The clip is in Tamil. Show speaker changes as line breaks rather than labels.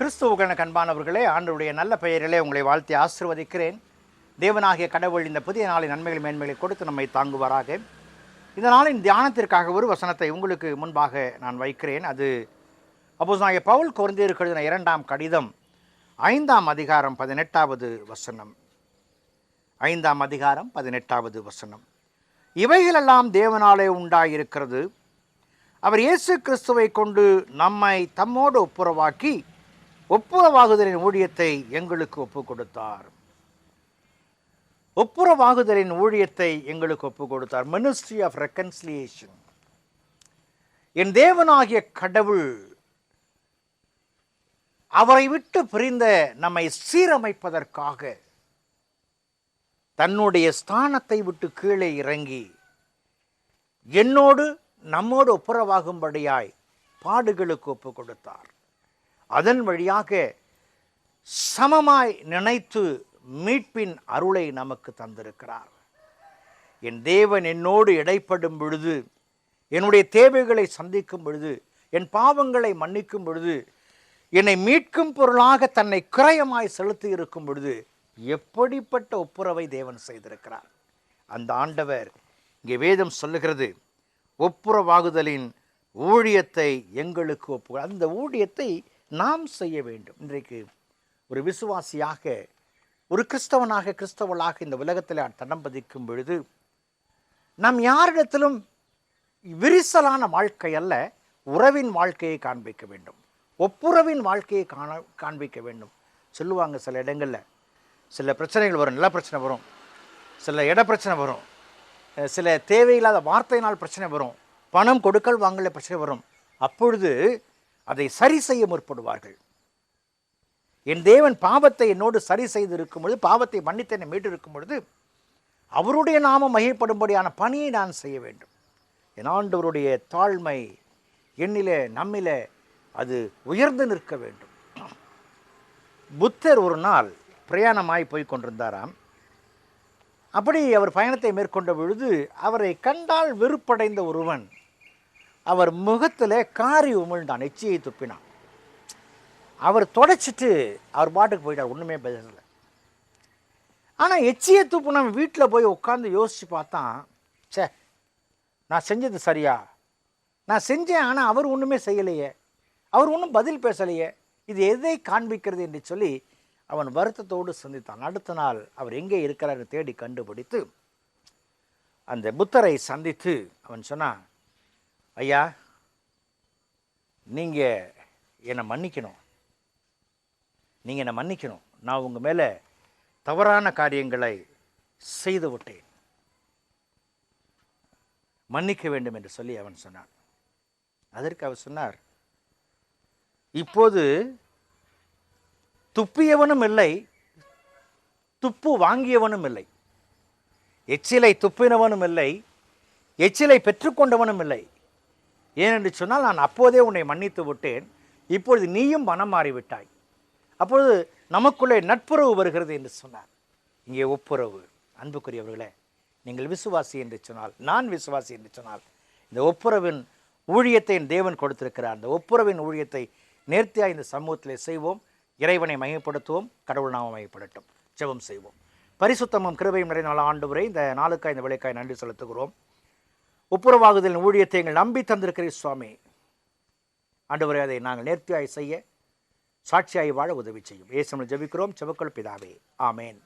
கிறிஸ்துவுக்கான அன்பானவர்களே, ஆண்டவருடைய நல்ல பெயரிலே உங்களை வாழ்த்தி ஆசீர்வதிக்கிறேன். தேவனாகிய கடவுள் இந்த புதிய நாளின் நன்மைகள் மேன்மைகளை கொடுத்து நம்மை தாங்குவாராக. இந்த நாளின் தியானத்திற்காக ஒரு வசனத்தை உங்களுக்கு முன்பாக நான் வைக்கிறேன். அது அப்போஸ்தலனாகிய பவுல் கொரிந்தியருக்கு எழுதின 2ஆம் கடிதம் 5ஆம் அதிகாரம் 18வது வசனம். 5ஆம் அதிகாரம் 18வது வசனம். இவைகளெல்லாம் தேவனாலே உண்டாயிருக்கிறது. அவர் இயேசு கிறிஸ்துவை கொண்டு நம்மை தம்மோடு ஒப்புரவாக்கி ஒப்புரவாகுதலின் ஊழியத்தை எங்களுக்கு ஒப்புக் கொடுத்தார். ஒப்புரவாகுதலின் ஊழியத்தை எங்களுக்கு ஒப்புக் கொடுத்தார். Ministry of reconciliation. என் தேவனாகிய கடவுள் அவரை விட்டு பிரிந்த நம்மை சீரமைப்பதற்காக தன்னுடைய ஸ்தானத்தை விட்டு கீழே இறங்கி என்னோடு நம்மோடு ஒப்புரவாகும்படியாய் பாடுகளுக்கு ஒப்புக் கொடுத்தார். அதன் வழியாக சமமாய் நினைத்து மீட்பின் அருளை நமக்கு தந்திருக்கிறார். என் தேவன் என்னோடு இடைப்படும் பொழுது, என்னுடைய தேவைகளை சந்திக்கும் பொழுது, என் பாவங்களை மன்னிக்கும் பொழுது, என்னை மீட்கும் பொருளாக தன்னை கிரயமாய் செலுத்தி இருக்கும் பொழுது எப்படிப்பட்ட ஒப்புரவை தேவன் செய்திருக்கிறார். அந்த ஆண்டவர் இங்கே வேதம் சொல்லுகிறது, ஒப்புரவாகுதலின் ஊழியத்தை எங்களுக்கு ஒப்பு. அந்த ஊழியத்தை நாம் செய்ய வேண்டும். இன்றைக்கு ஒரு விசுவாசியாக, ஒரு கிறிஸ்தவனாக, கிறிஸ்தவளாக இந்த உலகத்தில் தடம் பதிக்கும் பொழுது நாம் யாரிடத்திலும் விரிசலான வாழ்க்கை அல்ல, உறவின் வாழ்க்கையை காண்பிக்க வேண்டும், ஒப்புரவின் வாழ்க்கையை காண்பிக்க வேண்டும். சொல்லுவாங்க, சில இடங்களில் சில பிரச்சனைகள் வரும், நில பிரச்சனை வரும், சில இட பிரச்சனை வரும், சில தேவையில்லாத வார்த்தையினால் பிரச்சனை வரும், பணம் கொடுக்கல் வாங்கல பிரச்சனை வரும். அப்பொழுது அதை சரி செய்ய முற்படுவார்கள். என் தேவன் பாவத்தை என்னோடு சரி செய்து இருக்கும் பொழுது, பாவத்தை மன்னித்து என்னை மீட்டு இருக்கும் பொழுது அவருடைய நாமம் மகிமைப்படும்படியான பணியை நான் செய்ய வேண்டும். என் ஆண்டவருடைய தாழ்மை என்னிலே நம்மிலே அது உயர்ந்து நிற்க வேண்டும். புத்தர் ஒரு நாள் பிரயாணமாய் போய் கொண்டிருந்தாராம். அப்படி அவர் பயணத்தை மேற்கொண்ட பொழுது அவரை கண்டால் வெறுப்படைந்த ஒருவன் அவர் முகத்தில் காரி உமிழ்ந்தான், எச்சியை துப்பினான். அவர் தொடச்சிட்டு அவர் பாட்டுக்கு போயிட்டார், ஒன்றுமே பேசலை. ஆனால் எச்சியை துப்புன வீட்டில் போய் உட்காந்து யோசித்து பார்த்தான், சே நான் செஞ்சது சரியா, நான் செஞ்சேன், ஆனால் அவர் ஒன்றுமே செய்யலையே, அவர் ஒன்றும் பதில் பேசலையே, இது எதை காண்பிக்கிறது என்று சொல்லி அவன் வருத்தத்தோடு சிந்தித்தான். அடுத்த நாள் அவர் எங்கே இருக்கிறார் தேடி கண்டுபிடித்து அந்த புத்தரை சந்தித்து அவன் சொன்னான், ஐயா, நீங்கள் என்னை மன்னிக்கணும், நீங்கள் என்னை மன்னிக்கணும், நான் உங்கள் மேலே தவறான காரியங்களை செய்து விட்டேன், மன்னிக்க வேண்டும் என்று சொல்லி அவன் சொன்னான். அதற்கு அவர் சொன்னார், இப்போது துப்பியவனும் இல்லை, துப்பு வாங்கியவனும் இல்லை, எச்சிலை துப்பினவனும் இல்லை, எச்சிலை பெற்றுக்கொண்டவனும் இல்லை. ஏனென்று சொன்னால் நான் அப்போதே உன்னை மன்னித்து விட்டேன், இப்பொழுது நீயும் மனம் மாறிவிட்டாய், அப்பொழுது நமக்குள்ளே நட்புறவு வருகிறது என்று சொன்னார். இங்கே ஒப்புரவு. அன்புக்குரியவர்களே, நீங்கள் விசுவாசி என்று சொன்னால், நான் விசுவாசி என்று சொன்னால், இந்த ஒப்புரவின் ஊழியத்தை தேவன் கொடுத்திருக்கிறார். அந்த ஒப்புரவின் ஊழியத்தை நேர்த்தியாக இந்த சமூகத்திலே செய்வோம். இறைவனை மையப்படுத்துவோம், கடவுள் நாம மையப்படட்டும். ஜெபம் செய்வோம். பரிசுத்தமும் கிருபையும் நிறைந்த நாள் ஆண்டவரே, இந்த நாளுக்காய் இந்த விளைக்காய் நன்றி செலுத்துகிறோம். ஒப்புரவாகுதலின் ஊழியத்தை எங்கள் நம்பி தந்திருக்கிறீர் சுவாமி. ஆண்டவரே, அதை நாங்கள் நேர்த்தியாய் செய்ய, சாட்சியாய் வாழ உதவி செய்யும். இயேசுவில் ஜெபிக்கிறோம், செபக்கல் பிதாவே, ஆமேன்.